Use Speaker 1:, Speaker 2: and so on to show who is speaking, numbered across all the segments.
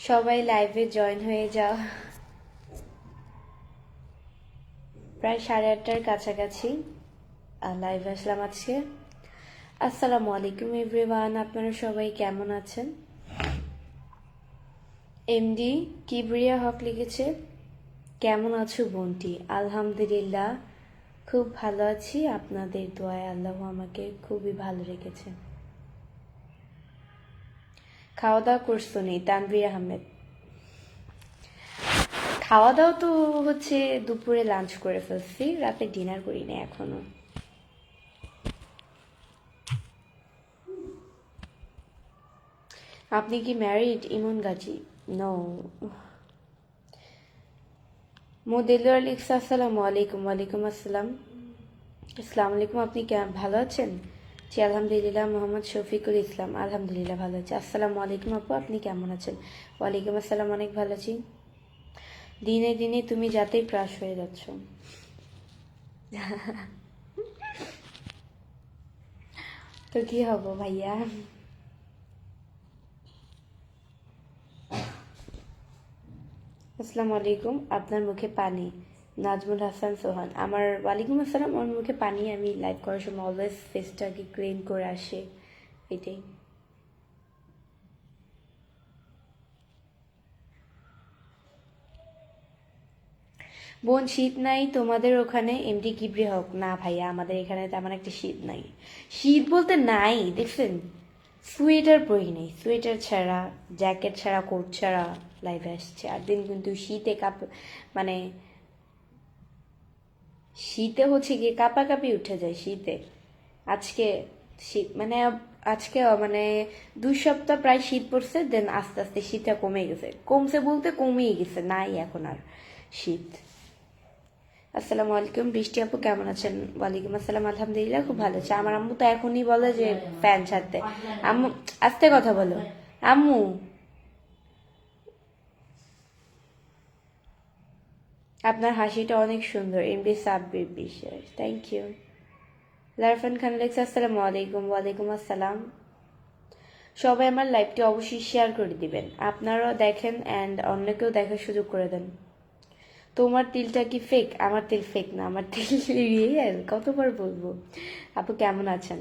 Speaker 1: সবাই লাইভে জয়েন হয়ে যাও। প্রায় 8:30টার কাছাকাছি লাইভে আসলাম আজকে। আসসালামু আলাইকুম এভরিওয়ান, আপনারা সবাই কেমন আছেন? এমডি কিবরিয়া হক লিখেছে, কেমন আছো বোনটি? আলহামদুলিল্লাহ, খুব ভালো আছি, আপনাদের দোয়ায় আল্লাহ আমাকে খুবই ভালো রেখেছে। খাওয়া দাওয়া করছো নি? তানভীর আহমেদ, খাওয়া দাওয়া তো হচ্ছে দুপুরে লাঞ্চ করে ফেলছি, রাতে ডিনার করি না এখনো। আপনি কি ম্যারিড? ইমন গাজী, নো। মোদেলুর লিখছে আসসালামু আলাইকুম। ওয়ালাইকুম আসসালাম। আসসালামু আলাইকুম, আপনি ভালো আছেন? জি আলহামদুলিল্লাহ। মোহাম্মদ শফিকুল ইসলাম, আলহামদুলিল্লাহ ভালো আছি। আসসালামু আলাইকুম আপু, আপনি কেমন আছেন? ওয়ালাইকুম আসসালাম, অনেক ভালো আছি। দিনে দিনে তুমি যাতেই ক্রাশ হয়ে যাচ্ছ। তো কি হব ভাইয়া? আসসালামু আলাইকুম, আপনার মুখে পানি। নাজমুল হাসান সোহান, আমার ওয়ালাইকুম আসসালাম। ওর মুখে পানি, আমি লাইভ করার সময় অলওয়েজ ফেসটাকে ক্লিন করে আসে, এটাই। বোন শীত নাই তোমাদের ওখানে? এমডি কিবরি হক, না ভাইয়া আমাদের এখানে তেমন একটা শীত নাই। শীত বলতে নাই, দেখছেন সোয়েটার পরি নেই, সোয়েটার ছাড়া জ্যাকেট ছাড়া কোট ছাড়া লাইভে আসছে। আর দিন কিন্তু শীতে মানে শীতে হচ্ছে গিয়ে কাঁপাকাঁপি উঠে যায় শীতে। আজকে শীত মানে আজকে মানে 2 সপ্তাহ প্রায় শীত পড়ছে, দেন আস্তে আস্তে শীতটা কমে গেছে, কমছে বলতে কমেই গেছে, নাই এখন আর শীত। আসসালামু আলাইকুম বৃষ্টি আপু, কেমন আছেন? ওয়ালাইকুম আসসালাম, আলহামদুলিল্লাহ খুব ভালো আছে। আমার আম্মু তো এখনই বলে যে ফ্যান ছাড়তে। আম্মু আস্তে কথা বলো। আম্মু, আপনার হাসিটা অনেক সুন্দর। এমবি সাব্বির বিশ্বাস, থ্যাংক ইউ। লারফান খান লেখছে আসসালামু আলাইকুম। ওয়ালাইকুম আসসালাম। সবাই আমার লাইভটি অবশ্যই শেয়ার করে দিবেন, আপনারাও দেখেন অ্যান্ড অন্যকেও দেখার সুযোগ করে দেন। তোমার তিলটা কি ফেক? আমার তিল ফেক না, আমার তিল রিয়েল। কতবার বলবো? আপু কেমন আছেন?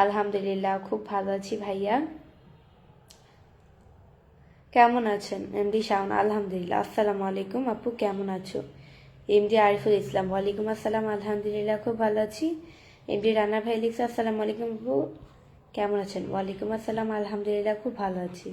Speaker 1: আলহামদুলিল্লাহ খুব ভালো আছি ভাইয়া। কেমন আছেন? এমডি শাওন, আলহামদুলিল্লাহ। আসসালামু আলাইকুম আপু, কেমন আছো? এমডি আরিফুল ইসলাম, ওয়ালাইকুম আসসালাম, আলহামদুলিল্লাহ খুব ভালো আছি। এমডি রানা ভাই লিখছে আসসালামু আলাইকুম আপু, কেমন আছেন? ওয়ালাইকুম আসসালাম, আলহামদুলিল্লাহ খুব ভালো আছি।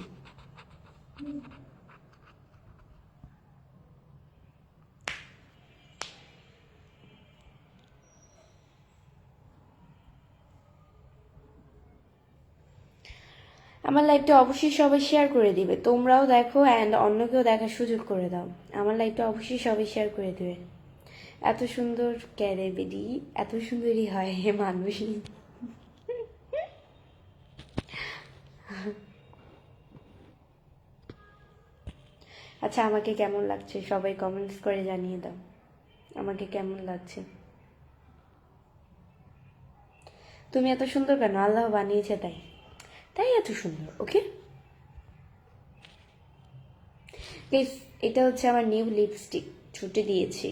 Speaker 1: আমার লাইভটা অবশ্যই সবাই শেয়ার করে দিবে, তোমরাও দেখো অ্যান্ড অন্যকেও দেখার সুযোগ করে দাও। আমার লাইভটা অবশ্যই সবাই শেয়ার করে দেবে। এত সুন্দর ক্যারে বেডি, এত সুন্দরই হয় হে মানুষ। আচ্ছা, আমাকে কেমন লাগছে সবাই কমেন্টস করে জানিয়ে দাও, আমাকে কেমন লাগছে। তুমি এত সুন্দর কেন? আল্লাহ বানিয়েছে তাই, তাই এত সুন্দর। ওকে প্লিজ, এটা হচ্ছে আমার নিউ লিপস্টিক, ছুটে দিয়েছি।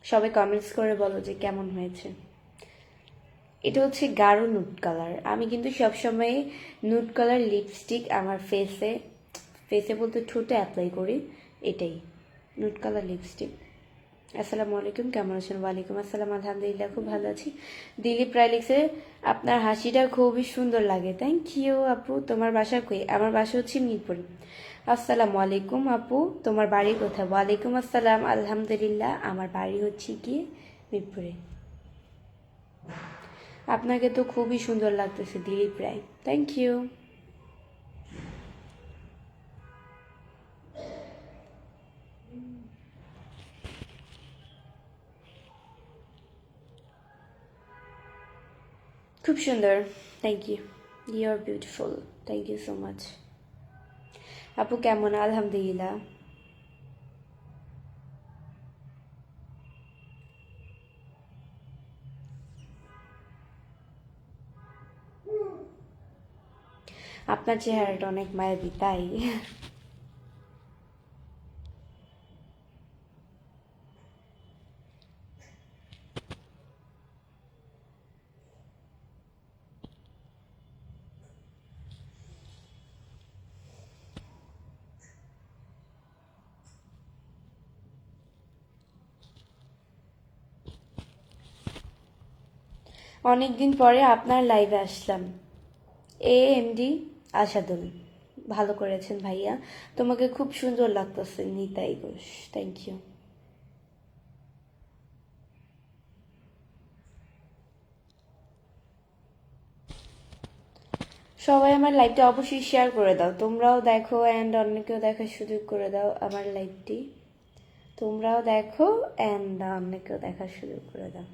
Speaker 1: সবাই কমেন্টস করে বলো যে কেমন হয়েছে। এটা হচ্ছে গাঢ় নুট কালার। আমি কিন্তু সবসময় নুট কালার লিপস্টিক আমার ফেসে, ফেসে বলতে ঠোঁটে অ্যাপ্লাই করি, এটাই নুট কালার লিপস্টিক। আসসালামু আলাইকুম, কেমন আছেন? ওয়ালাইকুম আসসালাম, আলহামদুলিল্লাহ খুব ভালো আছি। দিলীপ রায় লিখছে আপনার হাসিটা খুবই সুন্দর লাগে। থ্যাংক ইউ আপু। তোমার বাসা কই? আমার বাসা হচ্ছে মিরপুর। আসসালামু আলাইকুম আপু, তোমার বাড়ি কোথায়? ওয়ালাইকুম আসসালাম, আলহামদুলিল্লাহ আমার বাড়ি হচ্ছে কি মিরপুরে। আপনাকে তো খুবই সুন্দর লাগতেছে দিলীপ রায়, থ্যাংক ইউ। খুব সুন্দর, thank you. You are beautiful, thank you so much. আপু কেমন? আলহামদুলিল্লাহ। আপনার চেহারাটা অনেক মায়াবী, তাই অনেকদিন পরে আপনার লাইভে আসলাম। এমডি আশাদুল, ভালো করেছেন ভাইয়া, তোমাকে খুব সুন্দর লাগতেছে। Nitai Ghosh, thank you. সবাই আমার লাইভটা অবশ্যই শেয়ার করে দাও, তোমরাও দেখো অ্যান্ড অন্যকেও দেখার সুযোগ করে দাও আমার লাইভটি। তোমরাও দেখো অ্যান্ড অন্যকেও দেখার সুযোগ করে দাও।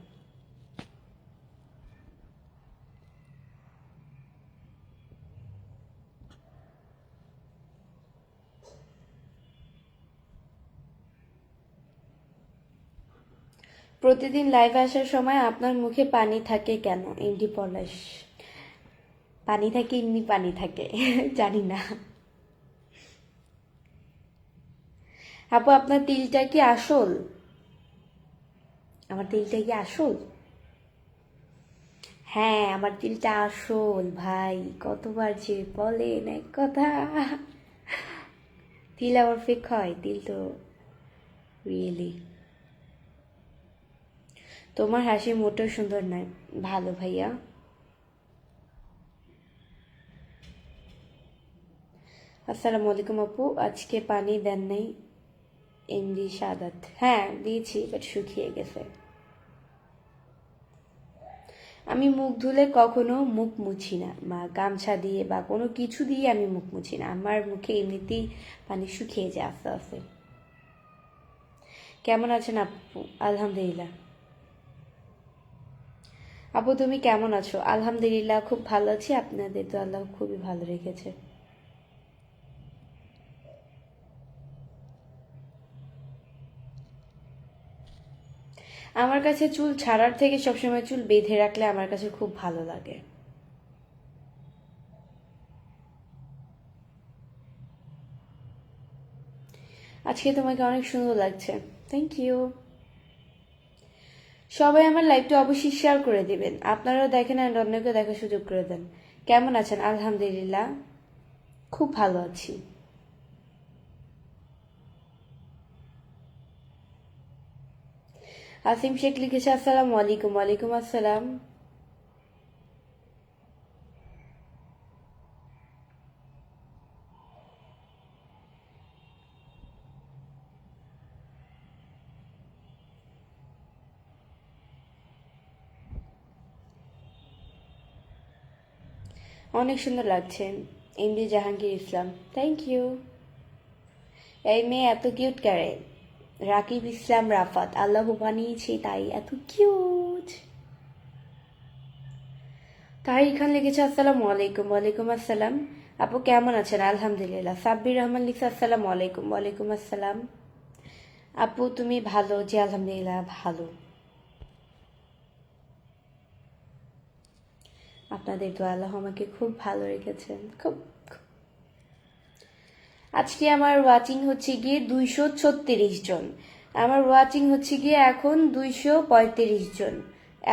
Speaker 1: প্রতিদিন লাইভে আসার সময় আপনার মুখে পানি থাকে কেন? এমডি পলাশ, পানি থাকে এমনি পানি থাকে জানি না। আপু আপনার তিলটা কি আসল? আমার তিলটা কি আসল? হ্যাঁ, আমার তিলটা আসল ভাই, কতবার যে বলেন এক কথা। তিল আবার ফেক হয়? তিল তো রিয়েলি। তোমার হাসি মোটেও সুন্দর নয়। ভালো ভাইয়া। আসসালামু আলাইকুম আপু, আজকে পানি দেন নাই? এমডি সাদাত, হ্যাঁ দিয়েছি, বাট শুকিয়ে গেছে। আমি মুখ ধুলে কখনো মুখ মুছি না, বা গামছা দিয়ে বা কোনো কিছু দিয়ে আমি মুখ মুছি না, আমার মুখে এমনিতেই পানি শুকিয়ে যায় আস্তে আস্তে। কেমন আছেন আপু? আলহামদুলিল্লাহ। আপু তুমি কেমন আছো? আলহামদুলিল্লাহ খুব ভালো আছি, আপনাদের তো আল্লাহ খুবই ভালো রেখেছে। আমার কাছে চুল ছাড়ার থেকে সবসময় চুল বেঁধে রাখলে আমার কাছে খুব ভালো লাগে। আজকে তোমাকে অনেক সুন্দর লাগছে, থ্যাংক ইউ। সবাই আমার লাইভটা অবশ্যই শেয়ার করে দিবেন, আপনারাও দেখেন আর অন্যকে দেখার সুযোগ করে দেন। কেমন আছেন? আলহামদুলিল্লাহ খুব ভালো আছি। আসিম শেখ লিখেছে আসসালামু আলাইকুম। ওয়ালাইকুম আসসালাম। অনেক সুন্দর লাগছে। MD Jahangir Islam, thank you. এই মেয়ে এত কিউট করে। রাকিব ইসলাম রাফাত, আল্লাহ বানিয়েছে তাই এত কিউট। তাহির খান লিখেছে আসসালামু আলাইকুম। ওয়ালাইকুম আসসালাম। আপু কেমন আছেন? আলহামদুলিল্লাহ। সাব্বির রহমান লিখছে আসসালামু আলাইকুম। ওয়ালাইকুম আসসালাম। আপু তুমি ভালো? জি আলহামদুলিল্লাহ ভালো। আপনাদের দোয়া আল্লাহ আমাকে খুব ভালো রেখেছেন, খুব। আজকে আমার ওয়াচিং হচ্ছে গিয়ে 236 জন। আমার ওয়াচিং হচ্ছে গিয়ে এখন 235 জন।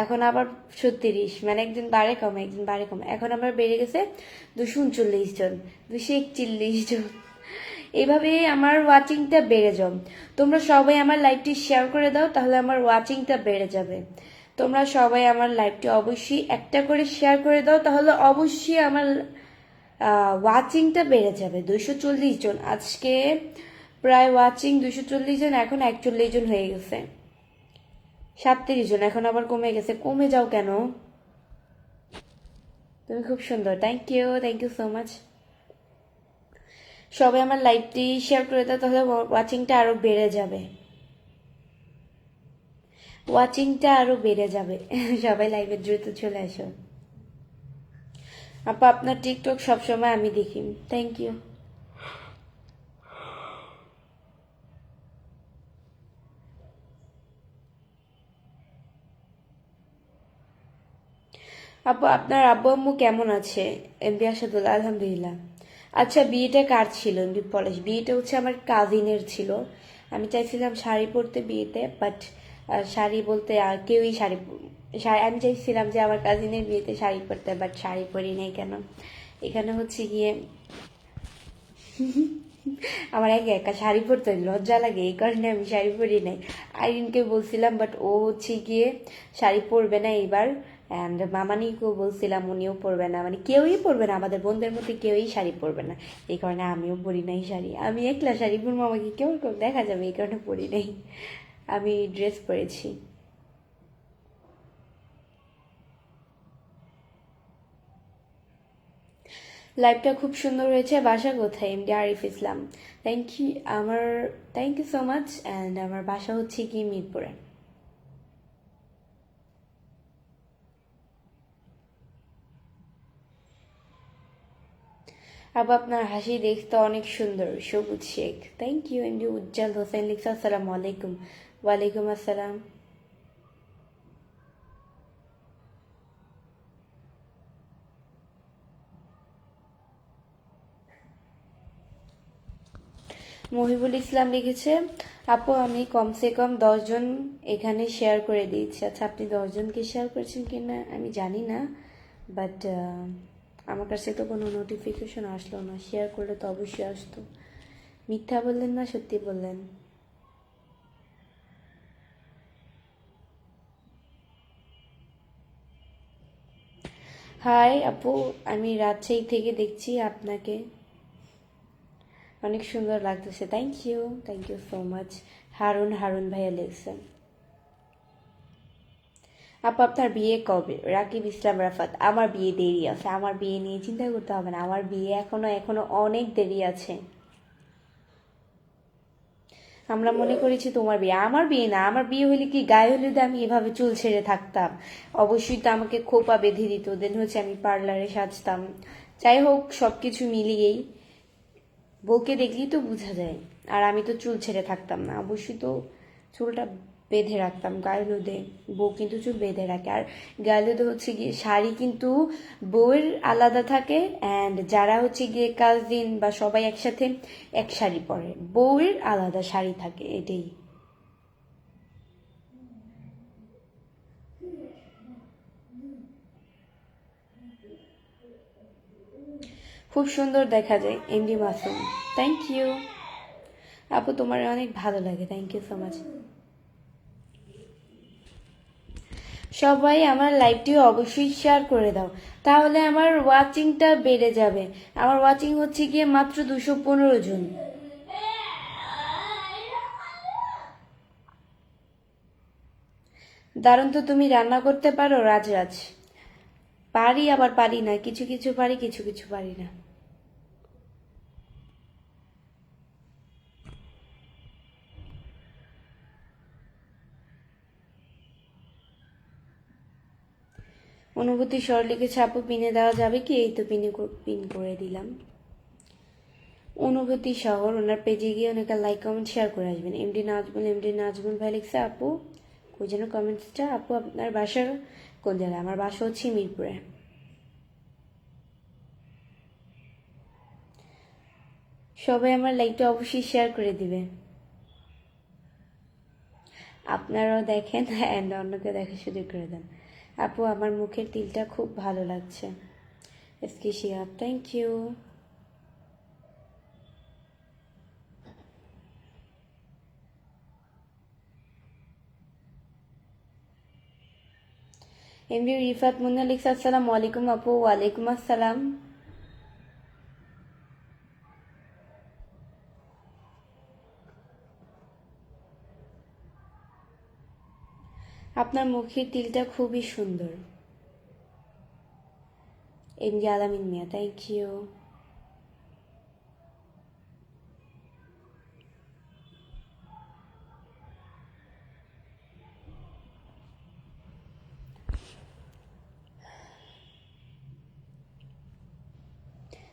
Speaker 1: এখন আবার 36, মানে একদিন বাড়ে কমে একদিন বাড়ে কমে, এখন আবার বেড়ে গেছে 239 জন, 241 জন। এভাবে আমার ওয়াচিংটা বেড়ে যাও। তোমরা সবাই আমার লাইভটি শেয়ার করে দাও, তাহলে আমার ওয়াচিংটা বেড়ে যাবে। তোমরা সবাই আমার লাইভটি অবশ্যই একটা করে শেয়ার করে দাও, তাহলে অবশ্যই আমার ওয়াচিংটা বেড়ে যাবে। 240 জন আজকে, প্রায় ওয়াচিং 240 জন, এখন 41 জন হয়ে গেছে। 37 জন, এখন আবার কমে গেছে। কমে যাও কেন? তুমি খুব সুন্দর, thank you, thank you so much. সবাই আমার লাইভটি শেয়ার করে দাও, তাহলে ওয়াচিংটা আরো বেড়ে যাবে। ওয়াচিংটা আরো বেড়ে যাবে। সবাই লাইভে দ্রুত চলে আসো। আপা আপনার টিকটক সবসময় আমি দেখি, থ্যাংক ইউ। আপু আপনার আব্বু আম্মু কেমন আছে? এমবি আসাদুল্লাহ, আলহামদুলিল্লাহ। আচ্ছা বিয়েটা কার ছিল? এমবি পলাশ, বিয়েটা হচ্ছে আমার কাজিনের ছিল। আমি চাইছিলাম শাড়ি পরতে বিয়েতে, বাট শাড়ি বলতে আর কেউই আমি চাইছিলাম যে আমার কাজিনের বিয়েতে শাড়ি পরতে, বাট শাড়ি পরি নাই। কেন? এখানে হচ্ছে গিয়ে আমার একা একা শাড়ি পরতে লজ্জা লাগে, এই কারণে আমি শাড়ি পরি নাই। আইরিনকে বলছিলাম, বাট ও হচ্ছে গিয়ে শাড়ি পরবে না এবার, অ্যান্ড মামানিকেও বলছিলাম, উনিও পরবে না, মানে কেউই পরবে না, আমাদের বোনদের মধ্যে কেউই শাড়ি পরবে না। এই কারণে আমিও পরি নাই শাড়ি, আমি একলা শাড়ি পরবো, আমাকে কেউ কেউ দেখা যাবে, এই কারণে পরি নাই। আমি ড্রেস পরেছি। লাইভটা খুব সুন্দর হয়েছে। বাসা কোথায়? MD Arif Islam. Thank you আমার, thank you so much. And আমার বাসা হচ্ছে কি মিরপুরে। আবার আপনার হাসি দেখতে অনেক সুন্দর। সবুজ শেখ, থ্যাংক ইউ। এমডি উজ্জ্বল হোসেন লিখছে আসসালামু আলাইকুম। ওয়ালাইকুম আসসালাম। মহিবুল ইসলাম লিখেছে, আপু আমি কমসে কম 10 জন এখানে শেয়ার করে দিয়েছি। আচ্ছা, আপনি 10 জনকে শেয়ার করেছেন কিনা আমি জানি না, বাট আমার কাছে তো কোনো নোটিফিকেশন আসলো না। শেয়ার করলে তো অবশ্যই আসতো। মিথ্যা বললেন না সত্যি বললেন? হাই আপু, আমি রাজশাহী থেকে দেখছি আপনাকে, অনেক সুন্দর লাগতেছে। Thank you, thank you so much. Harun, Harun ভাইয়া লিখছেন। আপু আপনার বিয়ে কবে? রাকিব ইসলাম রাফাত, আমার বিয়ে দেরি আছে, আমার বিয়ে নিয়ে চিন্তা করতে হবে না, আমার বিয়ে এখনো এখনো অনেক দেরি আছে। আমরা মনে করেছি তোমার বিয়ে, আমার বিয়ে না। আমার বিয়ে হলে কি গায়ে হলুদে আমি এভাবে চুল ছেড়ে থাকতাম? অবশ্যই তো আমাকে খোপা বেঁধে দিত, দেন হচ্ছে আমি পার্লারে সাজতাম। যাই হোক, সব কিছু মিলিয়েই বউকে দেখলেই তো বোঝা যায়। আর আমি তো চুল ছেড়ে থাকতাম না, অবশ্যই তো চুলটা বেঁধে রাখতাম গায়ে হলুদে। বউ কিন্তু চুল বেঁধে রাখে। আর গায়ে হলুদে হচ্ছে গিয়ে শাড়ি কিন্তু বউয়ের আলাদা থাকে, অ্যান্ড যারা হচ্ছে গিয়ে কাজিন বা সবাই একসাথে এক শাড়ি পরে, বউয়ের আলাদা শাড়ি থাকে, এটাই। খুব সুন্দর দেখা যায় এমডি মাসুম, থ্যাংক ইউ। আপু তোমার অনেক ভালো লাগে, থ্যাংক ইউ সো মাচ। সবাই আমার লাইভটি অবশ্যই শেয়ার করে দাও, তাহলে আমার ওয়াচিংটা বেড়ে যাবে। আমার ওয়াচিং হচ্ছে গিয়ে মাত্র 215 জন। দারুণ তো, তুমি রান্না করতে পারো রাজরাজ? পারি আবার পারি না, কিছু কিছু পারি, কিছু কিছু পারি না। অনুভূতি স্বর লিখেছে, আপু পিনে দেওয়া যাবে কি? এই তো পিন করে দিলাম। অনুভূতি শহর, ওনার পেজে গিয়ে অনেকে লাইক কমেন্ট শেয়ার করে আসবেন। এমডি নাজমুল ভাই লিখছে, আপু কই যেন কমেন্টসটা, আপু আপনার বাসা কোন জায়গায়? আমার বাসা হচ্ছে মিরপুরে। সবাই আমার লাইকটা অবশ্যই শেয়ার করে দিবে। আপনারাও দেখেন অ্যান্ড অন্যকে দেখার সুযোগ করে দেন। আপু আমার মুখের তিলটা খুব ভালো লাগছে। SK Shihab, thank you. MD Rifat Munna লিখছে, আসসালামু আলাইকুম আপু। ওয়ালাইকুম আসসালাম। আপনার মুখের তিলটা খুবই সুন্দর। এমডি আলামিন মিয়া, থ্যাংক ইউ।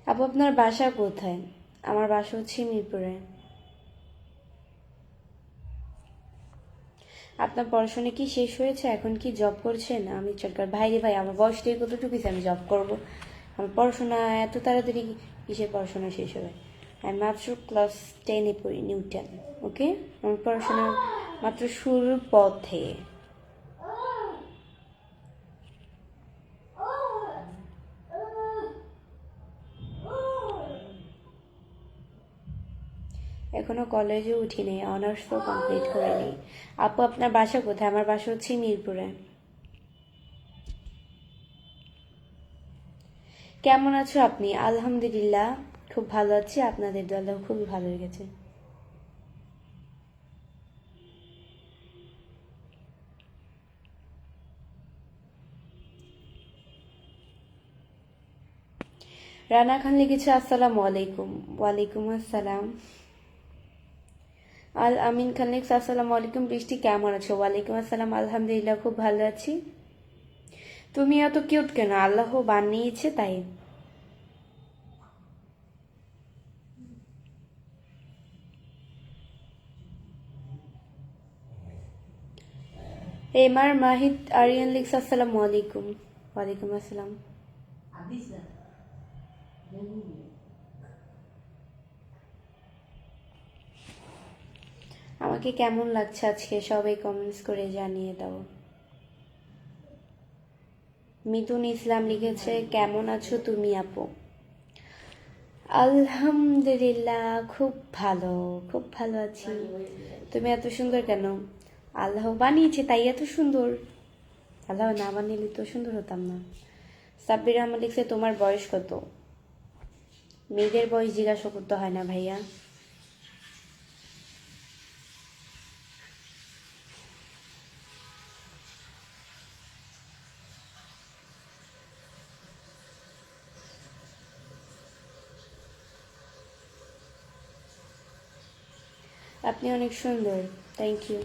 Speaker 1: আপু আপনার বাসা কোথায়? আমার বাসা হচ্ছে মিরপুরে। আপনার পড়াশোনা কি শেষ হয়েছে? এখন কি জব করছেন? আমি সরকার ভাই রে ভাই, আমার বয়স থেকে কতটুকু আমি জব করব? আমার পড়াশোনা এত তাড়াতাড়ি কিসের পড়াশোনা শেষ হবে? আমি মাত্র ক্লাস 10-এ পড়ি, নিউ 10। ওকে, আমার পড়াশোনা মাত্র শুরুর পথে। এখনো কলেজে উঠিনি, অনার্স তো কমপ্লিট করিনি। আপু আপনার বাসা কোথায়? আমার বাসা হচ্ছে মিরপুরে। কেমন আছো আপনি? আলহামদুলিল্লাহ খুব ভালো আছি, আপনাদের দোয়াটাও খুবই ভালো লেগেছে। রানা খান লিখেছে আসসালামু আলাইকুম। ওয়ালাইকুম আসসালাম। আল আমিন খান লিখছে আসসালামু আলাইকুম, বৃষ্টি কেমন আছো? ওয়ালাইকুম আসসালাম, আলহামদুলিল্লাহ খুব ভালো আছি। তুমি এত কিউট কেন? আল্লাহ বানিয়েছে তাই। এমআর মাহিদ আরিয়ান লিখছে আসসালামু আলাইকুম। ওয়ালাইকুম আসসালাম। আমাকে কেমন লাগছে আজকে সবাই কমেন্টস করে জানিয়ে দাও। মিথুন ইসলাম লিখেছে কেমন আছো তুমি আপু? আলহামদুলিল্লাহ খুব ভালো, খুব ভালো আছি। তুমি এত সুন্দর কেন? আল্লাহ বানিয়েছে তাই এত সুন্দর। আল্লাহ না বানিয়ে তো সুন্দর হতাম না। সাব্বির রহমান লিখছে তোমার বয়স কত? মেয়েদের বয়স জিজ্ঞাসা করতে হয় না ভাইয়া। আপনি অনেক সুন্দর, থ্যাংক ইউ।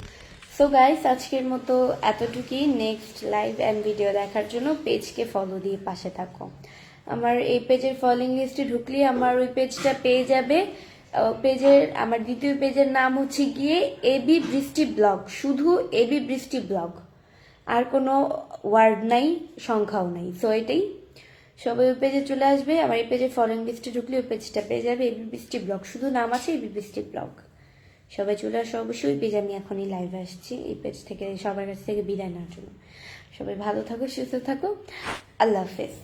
Speaker 1: সো গাইস আজকের মতো এতটুকুই। নেক্সট লাইভ অ্যান্ড ভিডিও দেখার জন্য পেজকে ফলো দিয়ে পাশে থাকো। আমার এই পেজের ফলোইং লিস্টে ঢুকলে আমার ওই পেজটা পেয়ে যাবে। পেজের আমার দ্বিতীয় পেজের নাম হচ্ছে গিয়ে এবি বৃষ্টি ব্লগ, শুধু এবি বৃষ্টি ব্লগ, আর কোনো ওয়ার্ড নাই, সংখ্যাও নাই। সো এটাই, সবাই ওই পেজে চলে আসবে। আমার এই পেজের ফলোইং লিস্টে ঢুকলে ওই পেজটা পেয়ে যাবে, এবি বৃষ্টি ব্লগ, শুধু নাম আছে এবি বৃষ্টি ব্লগ। সবাই চলে আসো অবশ্যই। পেজ আমি এখনই লাইভে আসছি এই পেজ থেকে সবার কাছ থেকে বিদায় নেওয়ার জন্য। সবাই ভালো থাকো, সুস্থ থাকো, আল্লাহ হাফেজ।